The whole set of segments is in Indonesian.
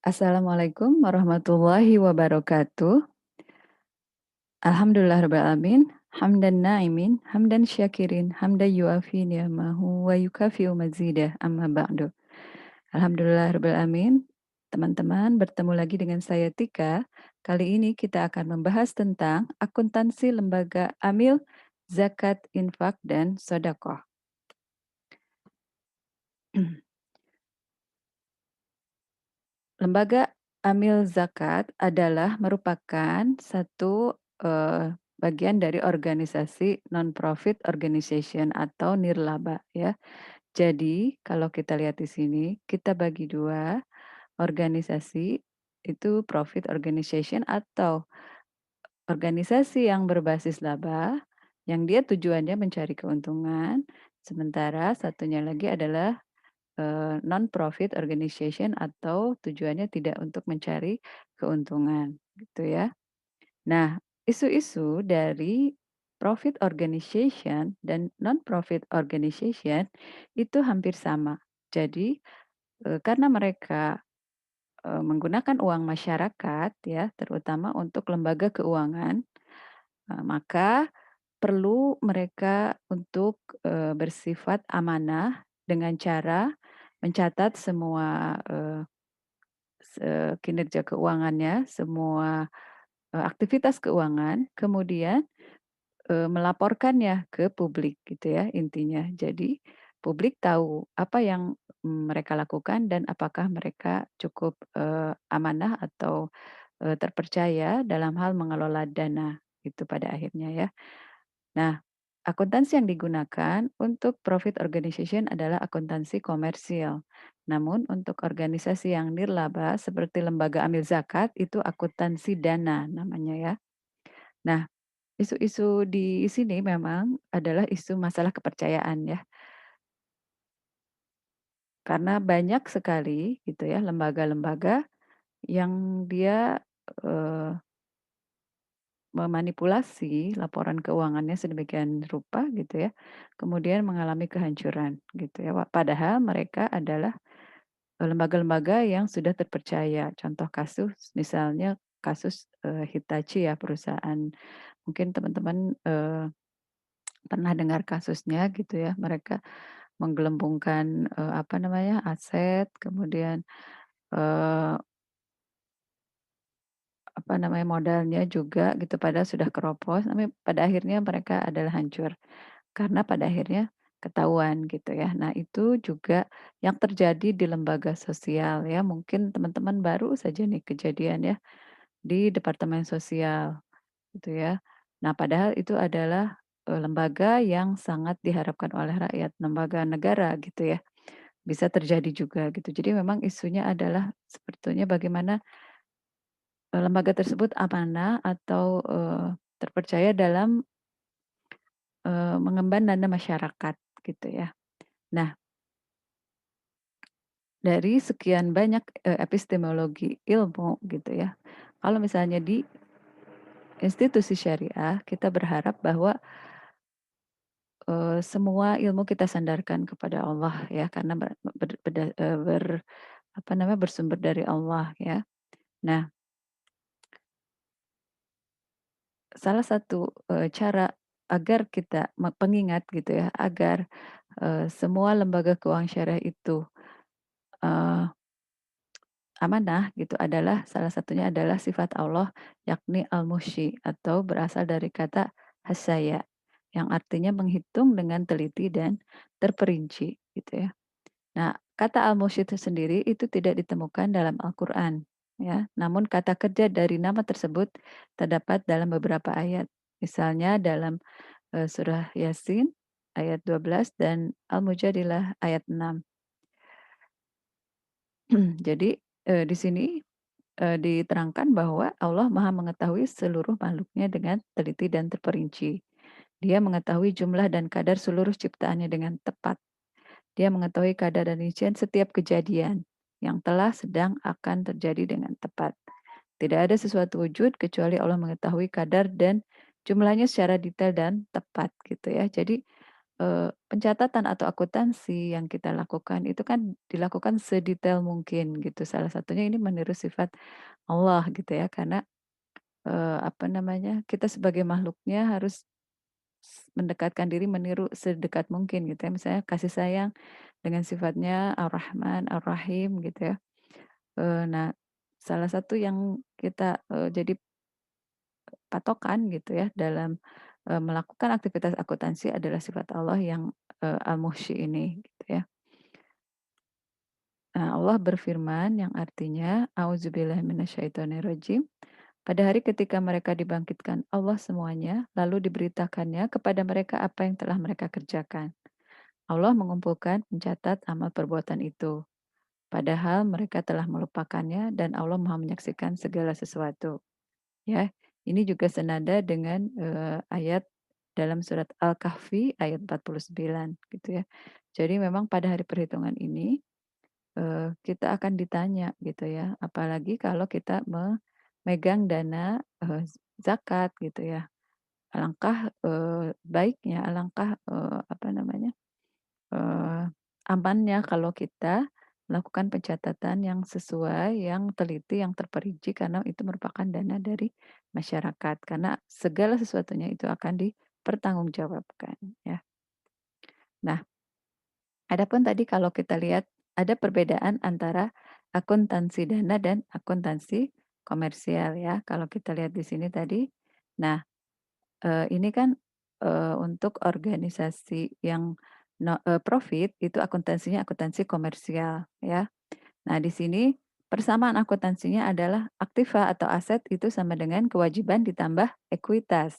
Assalamualaikum warahmatullahi wabarakatuh. Alhamdulillah alamin, hamdan na'imin, hamdan syakirin, hamdan yuafi ni'amahu wa yukafi'u mazidah, amma ba'du. Alhamdulillah alamin, teman-teman bertemu lagi dengan saya Tika. Kali ini kita akan membahas tentang akuntansi lembaga amil, zakat, infak, dan sodakoh. Lembaga amil zakat adalah merupakan satu, bagian dari organisasi non-profit organization atau nirlaba ya. Jadi kalau kita lihat di sini, kita bagi 2 organisasi, itu profit organization atau organisasi yang berbasis laba, yang dia tujuannya mencari keuntungan, sementara satunya lagi adalah non-profit organization atau tujuannya tidak untuk mencari keuntungan, gitu ya. Nah, isu-isu dari profit organization dan non-profit organization itu hampir sama. Jadi, karena mereka, menggunakan uang masyarakat ya, terutama untuk lembaga keuangan, maka perlu mereka untuk, bersifat amanah dengan cara mencatat semua, kinerja keuangannya, semua, aktivitas keuangan, kemudian, melaporkannya ke publik gitu ya intinya. Jadi publik tahu apa yang, mereka lakukan dan apakah mereka cukup, amanah atau, terpercaya dalam hal mengelola dana, itu pada akhirnya ya. Nah, akuntansi yang digunakan untuk profit organization adalah akuntansi komersil. Namun untuk organisasi yang nirlaba seperti lembaga amil zakat itu akuntansi dana namanya ya. Nah, isu-isu di sini memang adalah isu masalah kepercayaan ya. Karena banyak sekali gitu ya lembaga-lembaga yang dia, eee memanipulasi laporan keuangannya sedemikian rupa gitu ya, kemudian mengalami kehancuran gitu ya, padahal mereka adalah, lembaga-lembaga yang sudah terpercaya. Contoh kasus misalnya kasus, Hitachi ya perusahaan mungkin teman-teman, pernah dengar kasusnya gitu ya, mereka menggelembungkan, apa namanya, aset kemudian, eee, apa namanya, modalnya juga gitu padahal sudah keropos, tapi pada akhirnya mereka adalah hancur. Karena pada akhirnya ketahuan gitu ya. Nah itu juga yang terjadi di lembaga sosial ya, mungkin teman-teman baru saja nih kejadian ya, di departemen sosial gitu ya. Nah padahal itu adalah, lembaga yang sangat diharapkan oleh rakyat, lembaga negara gitu ya, bisa terjadi juga gitu. Jadi memang isunya adalah sebetulnya bagaimana, lembaga tersebut amanah atau, terpercaya dalam, mengemban dana masyarakat gitu ya. Nah, dari sekian banyak, epistemologi ilmu gitu ya, kalau misalnya di institusi syariah, kita berharap bahwa, semua ilmu kita sandarkan kepada Allah ya, karena ber ber beda ber apa namanya, bersumber dari Allah ya. Nah, salah satu, cara agar kita pengingat gitu ya, agar, semua lembaga keuangan syariah itu, eee amanah gitu adalah salah satunya adalah sifat Allah yakni al-muhsyi atau berasal dari kata hasaya yang artinya menghitung dengan teliti dan terperinci gitu ya. Nah, kata al-muhsyi itu sendiri itu tidak ditemukan dalam Al-Qur'an ya, namun kata kerja dari nama tersebut terdapat dalam beberapa ayat. Misalnya dalam, surah Yasin ayat 12 dan Al-Mujadilah ayat 6. Jadi, di sini diterangkan bahwa Allah Maha mengetahui seluruh makhluknya dengan teliti dan terperinci. Dia mengetahui jumlah dan kadar seluruh ciptaannya dengan tepat. Dia mengetahui kadar dan rincian setiap kejadian yang telah sedang akan terjadi dengan tepat. Tidak ada sesuatu wujud kecuali Allah mengetahui kadar dan jumlahnya secara detail dan tepat gitu ya. Jadi pencatatan atau akuntansi yang kita lakukan itu kan dilakukan sedetail mungkin gitu. Salah satunya ini meniru sifat Allah gitu ya, karena, apa namanya, kita sebagai makhluknya harus mendekatkan diri meniru sedekat mungkin gitu ya. Misalnya kasih sayang dengan sifatnya Ar-Rahman, Ar-Rahim gitu ya. Nah, salah satu yang kita, jadi patokan gitu ya dalam, melakukan aktivitas akuntansi adalah sifat Allah yang, Al-Muhsyi ini gitu ya. Nah, Allah berfirman yang artinya, "A'udzubillahi minasyaitonirrajim." Pada hari ketika mereka dibangkitkan Allah semuanya, lalu diberitakannya kepada mereka apa yang telah mereka kerjakan. Allah mengumpulkan pencatat amal perbuatan itu. Padahal mereka telah melupakannya dan Allah Maha menyaksikan segala sesuatu. Ya, ini juga senada dengan, ayat dalam surat Al-Kahfi ayat 49 gitu ya. Jadi memang pada hari perhitungan ini, kita akan ditanya gitu ya, apalagi kalau kita memegang dana, zakat gitu ya. Alangkah, baiknya, alangkah, apa namanya, Eee, amannya kalau kita melakukan pencatatan yang sesuai, yang teliti, yang terperinci karena itu merupakan dana dari masyarakat. Karena segala sesuatunya itu akan dipertanggungjawabkan, ya. Nah, adapun tadi kalau kita lihat ada perbedaan antara akuntansi dana dan akuntansi komersial ya, kalau kita lihat di sini tadi. Nah, ini kan, untuk organisasi yang profit itu akuntansinya akuntansi komersial ya. Nah di sini persamaan akuntansinya adalah aktiva atau aset itu sama dengan kewajiban ditambah ekuitas.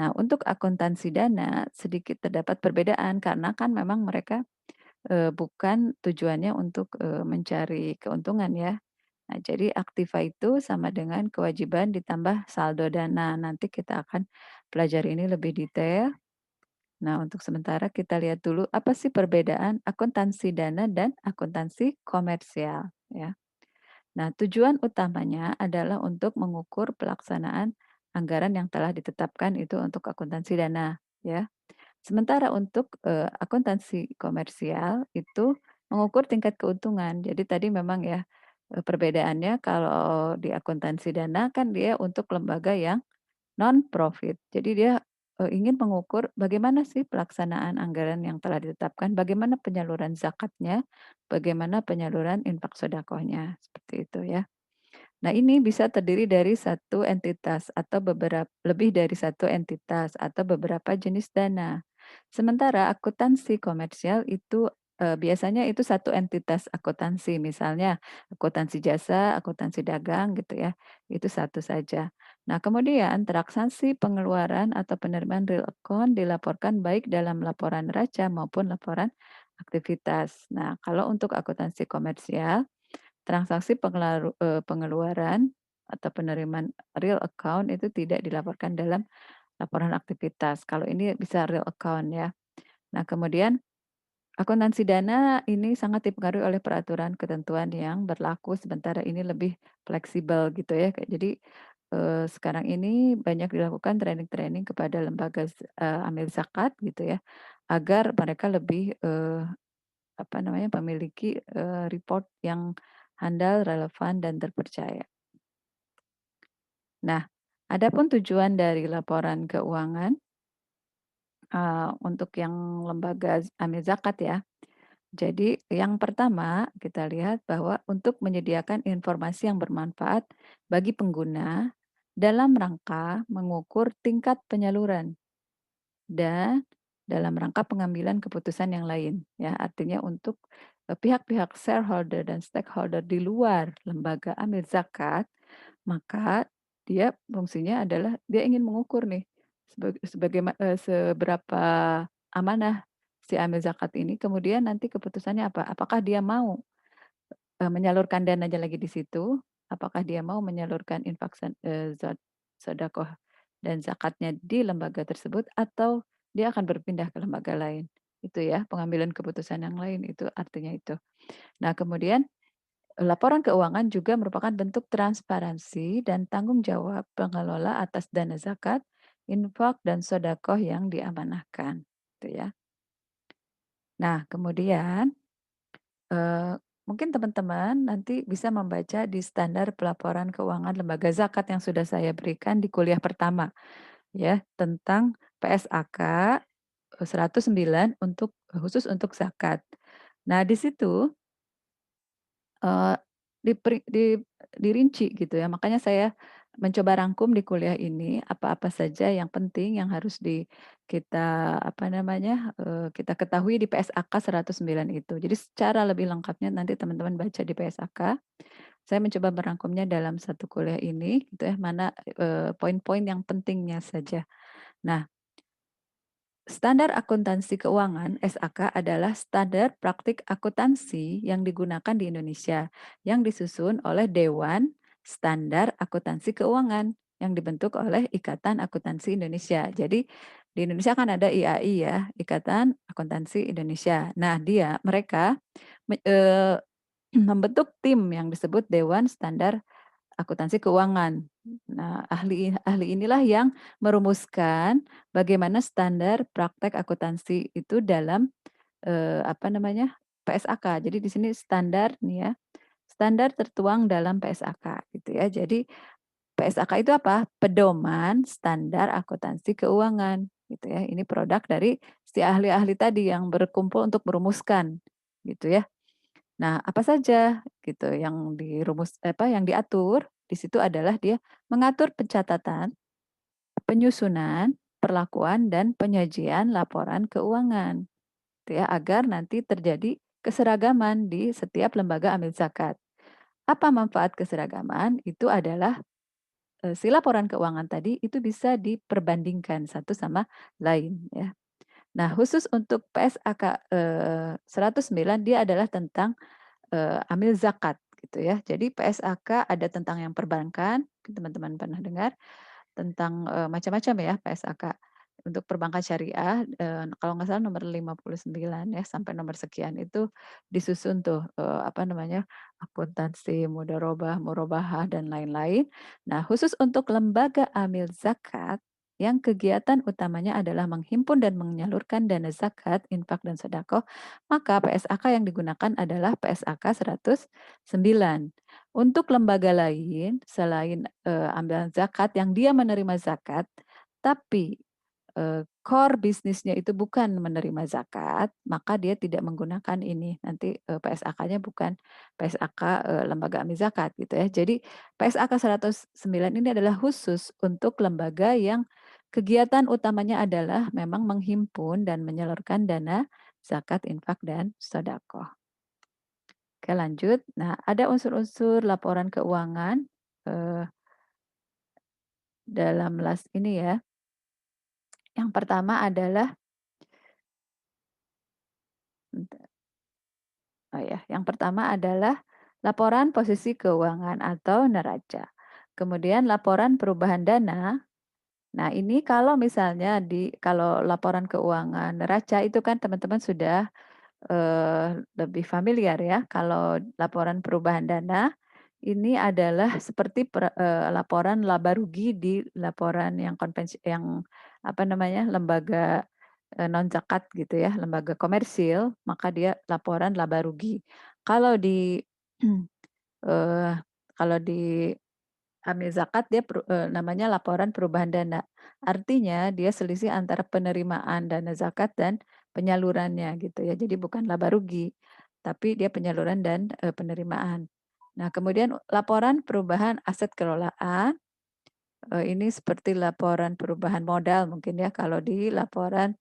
Nah untuk akuntansi dana sedikit terdapat perbedaan karena kan memang mereka, bukan tujuannya untuk, mencari keuntungan ya. Nah jadi aktiva itu sama dengan kewajiban ditambah saldo dana. Nanti kita akan pelajari ini lebih detail. Nah, untuk sementara kita lihat dulu apa sih perbedaan akuntansi dana dan akuntansi komersial, ya. Nah, tujuan utamanya adalah untuk mengukur pelaksanaan anggaran yang telah ditetapkan itu untuk akuntansi dana, ya. Sementara untuk, akuntansi komersial itu mengukur tingkat keuntungan. Jadi tadi memang ya, perbedaannya kalau di akuntansi dana kan dia untuk lembaga yang non-profit. Jadi dia, ingin mengukur bagaimana sih pelaksanaan anggaran yang telah ditetapkan, bagaimana penyaluran zakatnya, bagaimana penyaluran infak sedekahnya, seperti itu ya. Nah ini bisa terdiri dari satu entitas atau lebih dari satu entitas atau beberapa jenis dana. Sementara akuntansi komersial itu, biasanya itu satu entitas akuntansi, misalnya akuntansi jasa, akuntansi dagang gitu ya, itu satu saja. Nah kemudian transaksi pengeluaran atau penerimaan real account dilaporkan baik dalam laporan neraca maupun laporan aktivitas. Nah kalau untuk akuntansi komersial, transaksi pengeluaran atau penerimaan real account itu tidak dilaporkan dalam laporan aktivitas. Kalau ini bisa real account ya. Nah, kemudian akuntansi dana ini sangat dipengaruhi oleh peraturan ketentuan yang berlaku sementara ini lebih fleksibel gitu ya. Jadi, sekarang ini banyak dilakukan training-training kepada lembaga amil zakat gitu ya, agar mereka lebih, apa namanya, memiliki, report yang handal, relevan, dan terpercaya. Nah, adapun tujuan dari laporan keuangan, untuk yang lembaga amil zakat ya. Jadi yang pertama kita lihat bahwa untuk menyediakan informasi yang bermanfaat bagi pengguna dalam rangka mengukur tingkat penyaluran dan dalam rangka pengambilan keputusan yang lain ya. Artinya untuk, pihak-pihak shareholder dan stakeholder di luar lembaga amil zakat, maka dia fungsinya adalah dia ingin mengukur nih seberapa amanah si amil zakat ini, kemudian nanti keputusannya apa? Apakah dia mau, menyalurkan dananya lagi di situ? Apakah dia mau menyalurkan infak sedekah dan zakatnya di lembaga tersebut atau dia akan berpindah ke lembaga lain? Itu ya, pengambilan keputusan yang lain itu artinya itu. Nah, kemudian laporan keuangan juga merupakan bentuk transparansi dan tanggung jawab pengelola atas dana zakat, infak, dan sedekah yang diamanahkan, gitu ya. Nah, kemudian, eee, mungkin teman-teman nanti bisa membaca di standar pelaporan keuangan lembaga zakat yang sudah saya berikan di kuliah pertama, ya, tentang PSAK, 109 untuk khusus untuk zakat. Nah, di situ Eee, dirinci gitu ya, makanya saya mencoba rangkum di kuliah ini apa-apa saja yang penting yang harus kita apa namanya, kita ketahui di PSAK 109 itu. Jadi secara lebih lengkapnya nanti teman-teman baca di PSAK. Saya mencoba merangkumnya dalam satu kuliah ini gitu ya, mana, poin-poin yang pentingnya saja. Nah, standar akuntansi keuangan (SAK) adalah standar praktik akuntansi yang digunakan di Indonesia, yang disusun oleh Dewan Standar Akuntansi Keuangan yang dibentuk oleh Ikatan Akuntansi Indonesia. Jadi di Indonesia kan ada IAI ya, Ikatan Akuntansi Indonesia. Nah, mereka membentuk tim yang disebut Dewan Standar Akuntansi keuangan. Nah, ahli ahli inilah yang merumuskan bagaimana standar praktek akuntansi itu dalam, apa namanya, PSAK. Jadi di sini standar nih ya, standar tertuang dalam PSAK gitu ya. Jadi PSAK itu apa? Pedoman Standar Akuntansi Keuangan gitu ya. Ini produk dari si ahli-ahli tadi yang berkumpul untuk merumuskan gitu ya. Nah, apa saja gitu yang diatur di situ adalah dia mengatur pencatatan, penyusunan, perlakuan, dan penyajian laporan keuangan, gitu ya, agar nanti terjadi keseragaman di setiap lembaga amil zakat. Apa manfaat keseragaman? Itu adalah, si laporan keuangan tadi itu bisa diperbandingkan satu sama lain ya. Nah, khusus untuk PSAK, 109 dia adalah tentang amil zakat gitu ya. Jadi PSAK ada tentang yang perbankan, mungkin teman-teman pernah dengar, tentang, macam-macam ya PSAK. Untuk perbankan syariah, kalau nggak salah nomor 59 ya, sampai nomor sekian itu disusun tuh, apa namanya, akuntansi, mudharabah, murabahah, dan lain-lain. Nah, khusus untuk lembaga amil zakat, yang kegiatan utamanya adalah menghimpun dan menyalurkan dana zakat, infak, dan sedekah, maka PSAK yang digunakan adalah PSAK 109. Untuk lembaga lain selain, ambil zakat yang dia menerima zakat, tapi, core bisnisnya itu bukan menerima zakat, maka dia tidak menggunakan ini, nanti, PSAK-nya bukan PSAK, lembaga amil zakat gitu ya. Jadi PSAK 109 ini adalah khusus untuk lembaga yang kegiatan utamanya adalah memang menghimpun dan menyalurkan dana zakat, infak, dan sedekah. Oke lanjut. Nah, ada unsur-unsur laporan keuangan, eee, dalam las ini ya. Yang pertama adalah bentar, oh ya, yang pertama adalah laporan posisi keuangan atau neraca. Kemudian laporan perubahan dana. Nah, ini kalau laporan keuangan neraca itu kan teman-teman sudah lebih familiar ya. Kalau laporan perubahan dana, ini adalah seperti laporan laba rugi di laporan yang apa namanya, lembaga, non-zakat gitu ya, lembaga komersil, maka dia laporan laba rugi. Kalau di eee, kalau di amil zakat dia namanya laporan perubahan dana. Artinya dia selisih antara penerimaan dana zakat dan penyalurannya gitu ya. Jadi bukan laba rugi, tapi dia penyaluran dan, penerimaan. Nah, kemudian laporan perubahan aset kelolaan, ini seperti laporan perubahan modal mungkin ya kalau di laporan,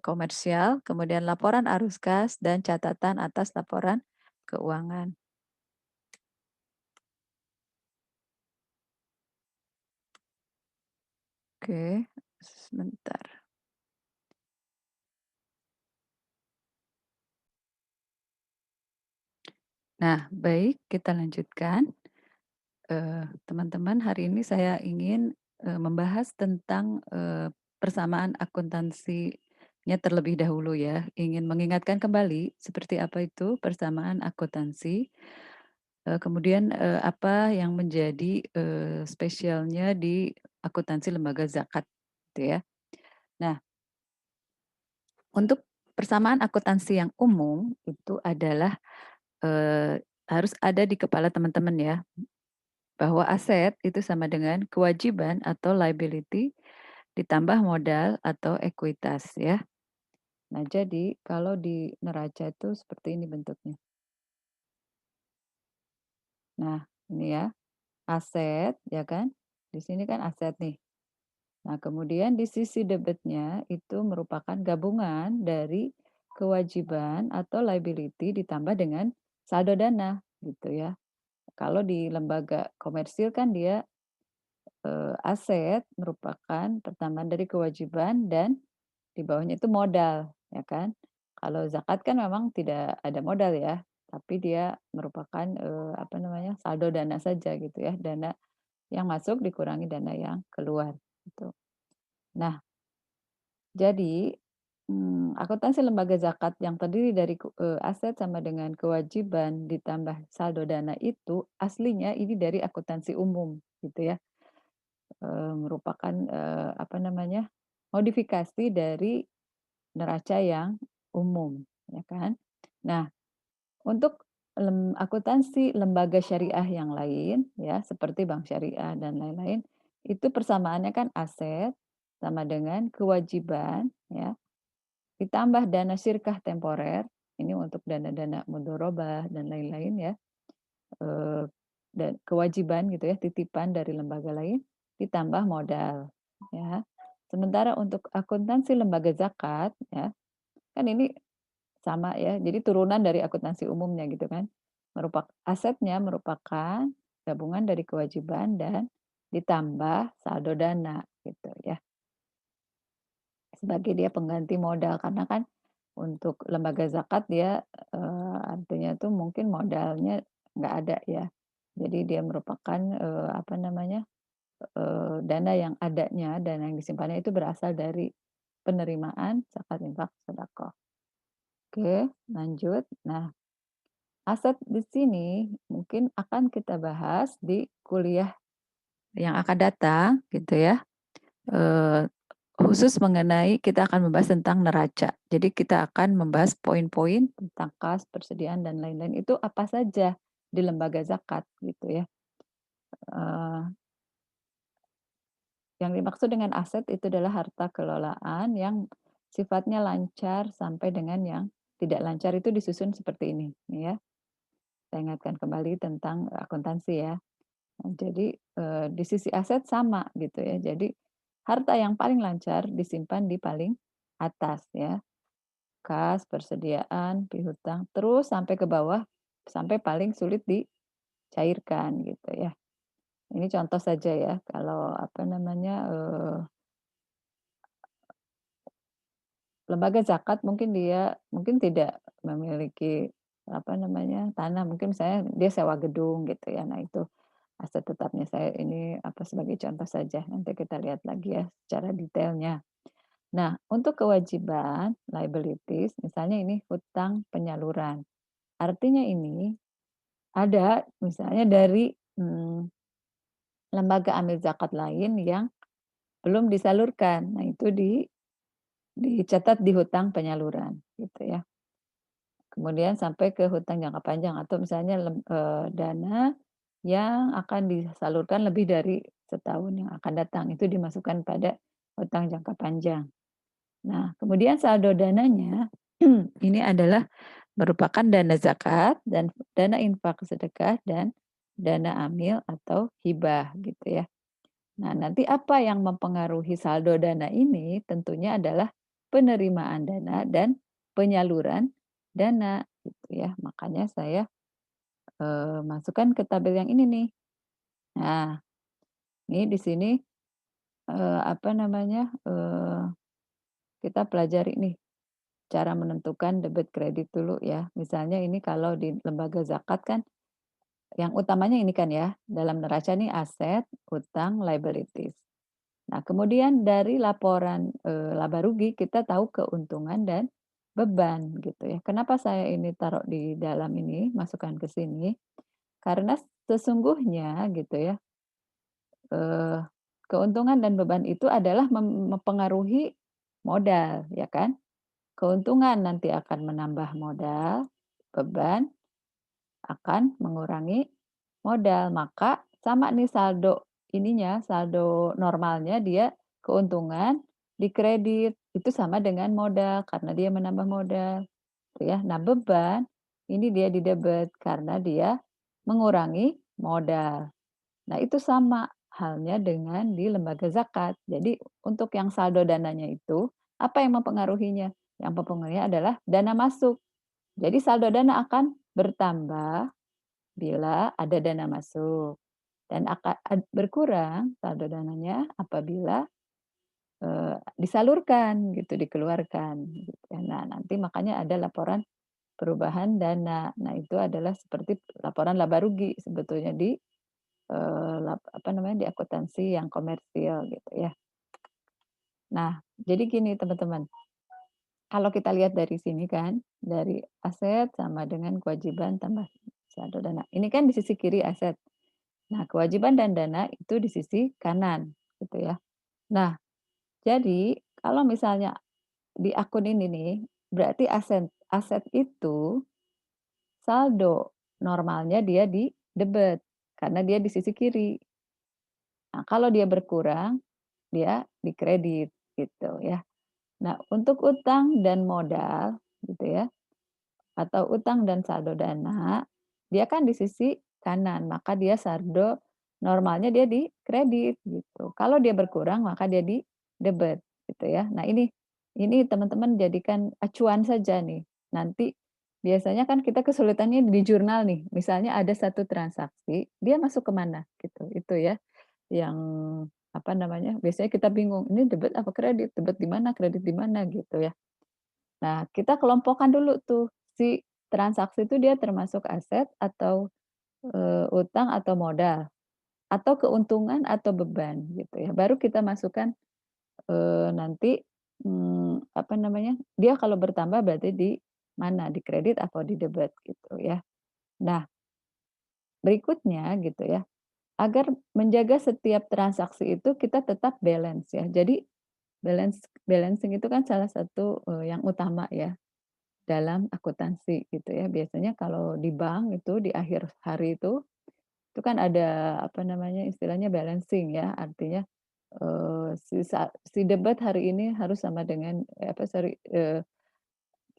komersial, kemudian laporan arus kas dan catatan atas laporan keuangan. Oke, sebentar. Nah, baik kita lanjutkan. Teman-teman, hari ini saya ingin, membahas tentang, persamaan akuntansinya terlebih dahulu ya. Ingin mengingatkan kembali seperti apa itu persamaan akuntansi, kemudian, apa yang menjadi, spesialnya di akuntansi lembaga zakat gitu ya. Nah, untuk persamaan akuntansi yang umum itu adalah, harus ada di kepala teman-teman ya, bahwa aset itu sama dengan kewajiban atau liability ditambah modal atau ekuitas ya. Nah, jadi kalau di neraca itu seperti ini bentuknya. Nah, ini ya, aset ya kan, di sini kan aset nih. Nah, kemudian di sisi debitnya itu merupakan gabungan dari kewajiban atau liability ditambah dengan saldo dana gitu ya. Kalau di lembaga komersil kan dia aset merupakan pertambahan dari kewajiban dan di bawahnya itu modal, ya kan. Kalau zakat kan memang tidak ada modal ya, tapi dia merupakan, apa namanya, saldo dana saja gitu ya, dana yang masuk dikurangi dana yang keluar, gitu. Nah, jadi, akuntansi lembaga zakat yang terdiri dari aset sama dengan kewajiban ditambah saldo dana itu aslinya ini dari akuntansi umum, gitu ya. Merupakan, apa namanya, modifikasi dari neraca yang umum, ya kan. Nah, untuk akuntansi lembaga syariah yang lain, ya, seperti bank syariah dan lain-lain, itu persamaannya kan aset sama dengan kewajiban, ya, ditambah dana sirkah temporer, ini untuk dana-dana mudharabah dan lain-lain ya. Eee, dan kewajiban gitu ya, titipan dari lembaga lain, ditambah modal, ya. Sementara untuk akuntansi lembaga zakat ya, kan ini sama ya, jadi turunan dari akuntansi umumnya gitu kan. Asetnya merupakan gabungan dari kewajiban dan ditambah saldo dana gitu ya. Sebagai dia pengganti modal karena kan untuk lembaga zakat dia, artinya tuh mungkin modalnya nggak ada ya. Jadi dia merupakan, apa namanya, dana yang adanya, dana yang disimpannya itu berasal dari penerimaan zakat, infak, sedekah. Oke, lanjut. Nah, aset di sini mungkin akan kita bahas di kuliah yang akan datang gitu ya. Eee, Khusus mengenai kita akan membahas tentang neraca. Jadi kita akan membahas poin-poin tentang kas, persediaan, dan lain-lain itu apa saja di lembaga zakat gitu ya. Eee, yang dimaksud dengan aset itu adalah harta kelolaan yang sifatnya lancar sampai dengan yang tidak lancar itu disusun seperti ini, nih ya. Saya ingatkan kembali tentang akuntansi ya. Nah, jadi, di sisi aset sama gitu ya. Jadi harta yang paling lancar disimpan di paling atas ya. Kas, persediaan, piutang, terus sampai ke bawah, sampai paling sulit dicairkan gitu ya. Ini contoh saja ya, kalau apa namanya, lembaga zakat mungkin dia mungkin tidak memiliki apa namanya, tanah, mungkin saya dia sewa gedung gitu ya. Nah itu aset tetapnya saya ini apa sebagai contoh saja, nanti kita lihat lagi ya secara detailnya. Nah, untuk kewajiban, liabilities, misalnya ini hutang penyaluran. Artinya ini ada misalnya dari, lembaga amil zakat lain yang belum disalurkan. Nah, itu dicatat di hutang penyaluran, gitu ya. Kemudian sampai ke hutang jangka panjang atau misalnya dana yang akan disalurkan lebih dari setahun yang akan datang, itu dimasukkan pada hutang jangka panjang. Nah, kemudian saldo dananya ini adalah merupakan dana zakat dan dana infak sedekah dan dana amil atau hibah gitu ya. Nah, nanti apa yang mempengaruhi saldo dana ini tentunya adalah penerimaan dana dan penyaluran dana gitu ya. Makanya saya, masukkan ke tabel yang ini nih. Nah, ini di sini, apa namanya, kita pelajari nih cara menentukan debit kredit dulu ya. Misalnya ini kalau di lembaga zakat kan yang utamanya ini kan ya, dalam neraca nih aset, utang, liabilities. Nah, kemudian dari laporan, laba rugi kita tahu keuntungan dan beban gitu ya. Kenapa saya ini taruh di dalam ini, masukkan ke sini, karena sesungguhnya gitu ya, eee, keuntungan dan beban itu adalah mempengaruhi modal, ya kan? keuntungan nanti akan menambah modal, beban akan mengurangi modal. Maka sama nih saldo ininya, saldo normalnya dia keuntungan dikredit, itu sama dengan modal karena dia menambah modal, gitu ya. Nah, beban ini dia di debit karena dia mengurangi modal. Nah, itu sama halnya dengan di lembaga zakat. Jadi untuk yang saldo dananya itu, apa yang mempengaruhinya? Yang mempengaruhinya adalah dana masuk. Jadi saldo dana akan bertambah bila ada dana masuk dan berkurang saldo dananya apabila, disalurkan gitu, dikeluarkan gitu ya. Nah, nanti makanya ada laporan perubahan dana. Nah, itu adalah seperti laporan laba rugi sebetulnya di, apa namanya, di akuntansi yang komersil gitu ya. Nah, jadi gini teman-teman, kalau kita lihat dari sini kan, dari aset sama dengan kewajiban tambah saldo dana. Ini kan di sisi kiri aset. Nah, kewajiban dan dana itu di sisi kanan, gitu ya. Nah, jadi kalau misalnya di akun ini nih, berarti aset aset itu saldo normalnya dia di debit, karena dia di sisi kiri. Nah, kalau dia berkurang, dia di kredit, gitu ya. Nah, untuk utang dan modal, gitu ya, atau utang dan saldo dana, dia kan di sisi kanan, maka dia saldo normalnya dia di kredit gitu. Kalau dia berkurang maka dia di debit gitu ya. Nah, ini teman-teman jadikan acuan saja nih. Nanti biasanya kan kita kesulitannya di jurnal nih, misalnya ada satu transaksi, dia masuk ke mana gitu, itu ya yang apa namanya, biasanya kita bingung, ini debit apa kredit, debit di mana, kredit di mana gitu ya. Nah, kita kelompokkan dulu tuh, si transaksi itu dia termasuk aset atau, utang atau modal, atau keuntungan atau beban gitu ya. Baru kita masukkan, nanti, apa namanya, dia kalau bertambah berarti di mana, di kredit atau di debit gitu ya. Nah, berikutnya gitu ya, agar menjaga setiap transaksi itu kita tetap balance ya. Jadi balancing itu kan salah satu, yang utama ya. Dalam akuntansi gitu ya. Biasanya kalau di bank itu di akhir hari itu kan ada apa namanya, istilahnya balancing ya, artinya, si debat hari ini harus sama dengan apa sorry,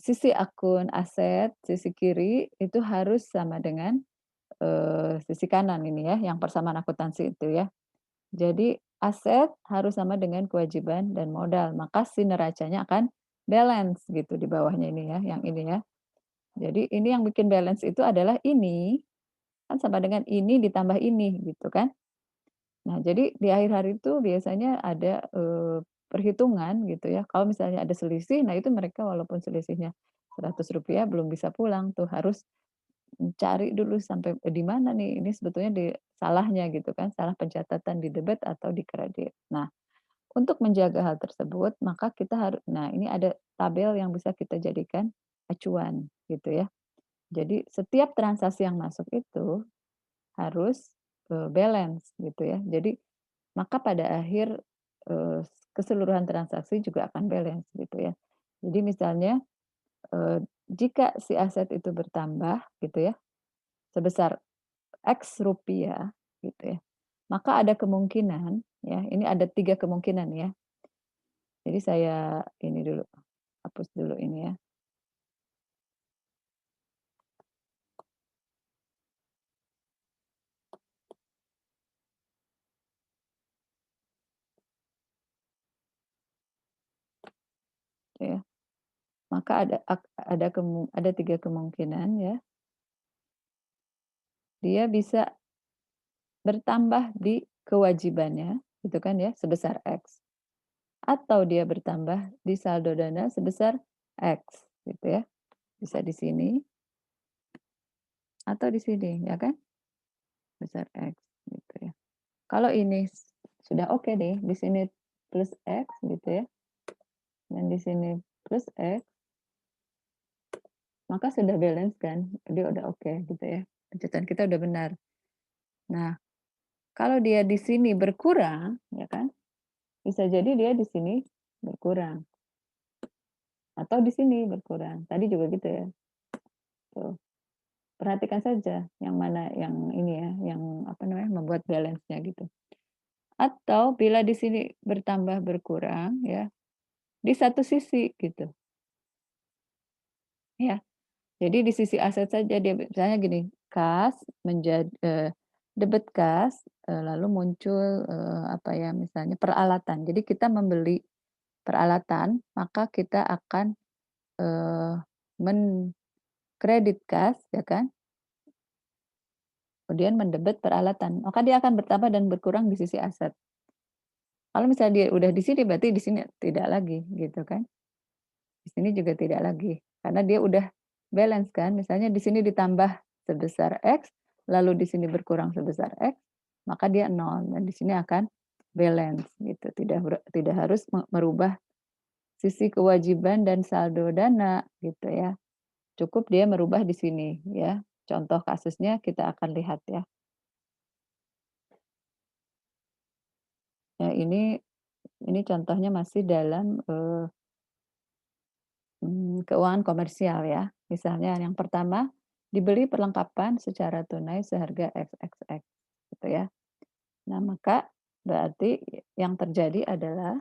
sisi akun aset, sisi kiri itu harus sama dengan, sisi kanan ini ya, yang persamaan akuntansi itu ya. Jadi aset harus sama dengan kewajiban dan modal, maka si neracanya akan balance gitu di bawahnya ini ya, yang ini ya. Jadi ini yang bikin balance itu adalah ini, kan sama dengan ini ditambah ini gitu kan. Nah jadi di akhir hari itu biasanya ada, perhitungan gitu ya, kalau misalnya ada selisih, nah itu mereka walaupun selisihnya Rp100 belum bisa pulang tuh, harus cari dulu sampai, di mana nih, ini sebetulnya di salahnya gitu kan, salah pencatatan di debit atau di kredit. Nah, untuk menjaga hal tersebut maka kita nah ini ada tabel yang bisa kita jadikan acuan gitu ya. Jadi setiap transaksi yang masuk itu harus, balance gitu ya. Jadi maka pada akhir, keseluruhan transaksi juga akan balance gitu ya. Jadi misalnya, jika si aset itu bertambah gitu ya, sebesar X rupiah gitu ya, maka ada kemungkinan ya, ini ada 3 kemungkinan ya. Jadi saya ini dulu, hapus dulu ini ya, ya. Maka ada 3 kemungkinan ya, dia bisa bertambah di kewajibannya, gitu kan ya, sebesar X, atau dia bertambah di saldo dana sebesar X, gitu ya. Bisa di sini atau di sini, ya kan, besar X, gitu ya. Kalau ini sudah oke deh, di sini plus X gitu ya, dan di sini plus X, maka sudah balance kan, dia udah oke gitu ya, pencatatan kita udah benar. Nah, kalau dia di sini berkurang, ya kan, bisa jadi dia di sini berkurang. atau di sini berkurang. Tadi juga gitu ya. Tuh, perhatikan saja yang mana yang ini ya, yang apa namanya, membuat balance-nya gitu. Atau bila di sini bertambah berkurang ya, di satu sisi gitu ya. Jadi di sisi aset saja dia misalnya gini, kas debit kas, lalu muncul, apa ya, misalnya peralatan. Jadi kita membeli peralatan, maka kita akan, eee, kredit kas, ya kan, kemudian mendebet peralatan, maka dia akan bertambah dan berkurang di sisi aset. Kalau misalnya dia udah di sini, berarti di sini tidak lagi, gitu kan. Di sini juga tidak lagi, karena dia udah balance kan, misalnya di sini ditambah sebesar X, lalu di sini berkurang sebesar X, maka dia nol dan di sini akan balance gitu, tidak harus merubah sisi kewajiban dan saldo dana gitu ya. Cukup dia merubah di sini ya. Contoh kasusnya kita akan lihat ya. Ya ini contohnya masih dalam, keuangan komersial ya. Misalnya yang pertama, dibeli perlengkapan secara tunai seharga XXX gitu ya. Nah, maka berarti yang terjadi adalah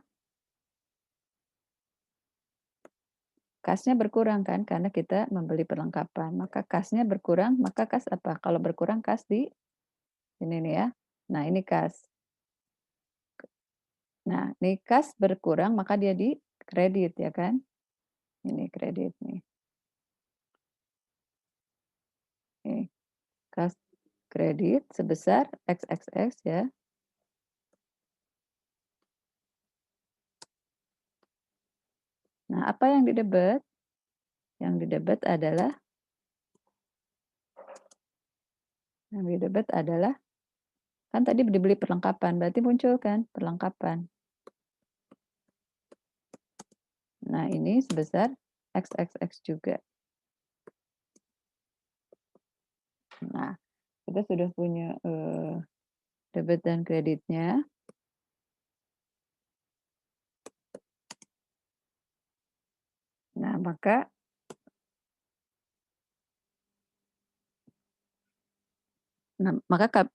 kasnya berkurang kan karena kita membeli perlengkapan, maka kasnya berkurang, maka kas apa? Kalau berkurang kas di ini nih ya. Nah, ini kas. Nah, nih kas berkurang maka dia di kredit ya kan? Ini kredit nih. Nih, kas kredit sebesar XXX ya. Nah, apa yang didebet? Yang didebet adalah kan tadi dibeli perlengkapan, berarti muncul kan perlengkapan. Nah, ini sebesar XXX juga. Nah, kita sudah punya, debit dan kreditnya. Nah, maka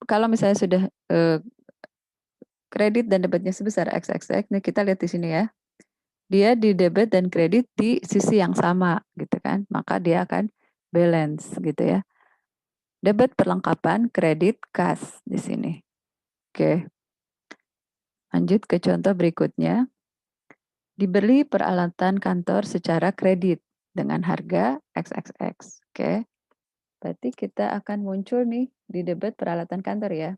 kalau misalnya sudah, kredit dan debitnya sebesar XXX, nih kita lihat di sini ya, dia di debit dan kredit di sisi yang sama gitu kan, maka dia akan balance gitu ya. Debit perlengkapan, kredit kas di sini. Oke, lanjut ke contoh berikutnya. Dibeli peralatan kantor secara kredit dengan harga XXX. Oke, berarti kita akan muncul nih di debit peralatan kantor ya.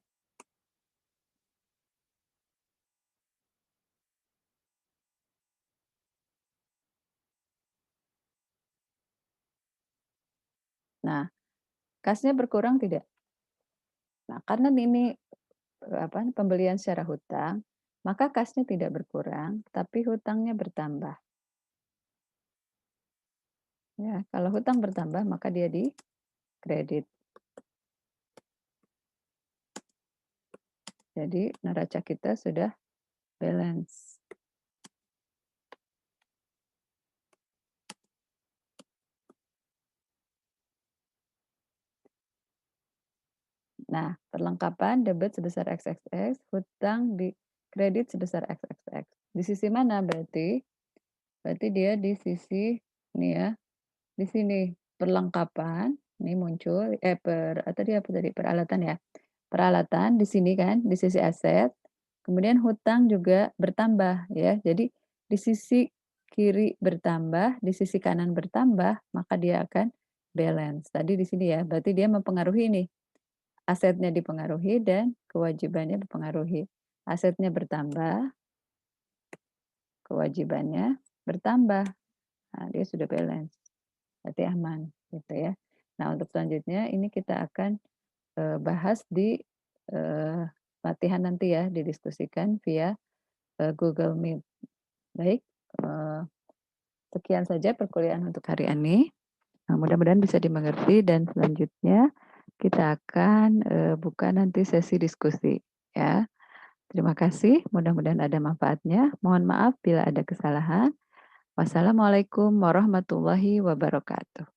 Nah, kasnya berkurang tidak? Nah, karena ini apa, pembelian secara hutang, maka kasnya tidak berkurang, tapi hutangnya bertambah. Ya, kalau hutang bertambah maka dia di kredit. Jadi neraca kita sudah balance. Nah, perlengkapan debit sebesar XXX, hutang di kredit sebesar XXX. Di sisi mana berarti? Berarti dia di sisi ini ya, di sini perlengkapan, ini muncul tadi apa tadi peralatan ya. Peralatan di sini kan, di sisi aset, kemudian hutang juga bertambah ya. Jadi di sisi kiri bertambah, di sisi kanan bertambah, maka dia akan balance. Tadi di sini ya, berarti dia mempengaruhi nih. Asetnya dipengaruhi dan kewajibannya dipengaruhi. Asetnya bertambah, kewajibannya bertambah. Nah, dia sudah balance. Berarti aman gitu ya. Nah, untuk selanjutnya ini kita akan bahas di eh, latihan nanti ya, didiskusikan via Google Meet. Baik, eh, sekian saja perkuliahan untuk hari ini. Nah, mudah-mudahan bisa dimengerti dan selanjutnya kita akan buka nanti sesi diskusi ya. Terima kasih, mudah-mudahan ada manfaatnya. Mohon maaf bila ada kesalahan. Wassalamualaikum warahmatullahi wabarakatuh.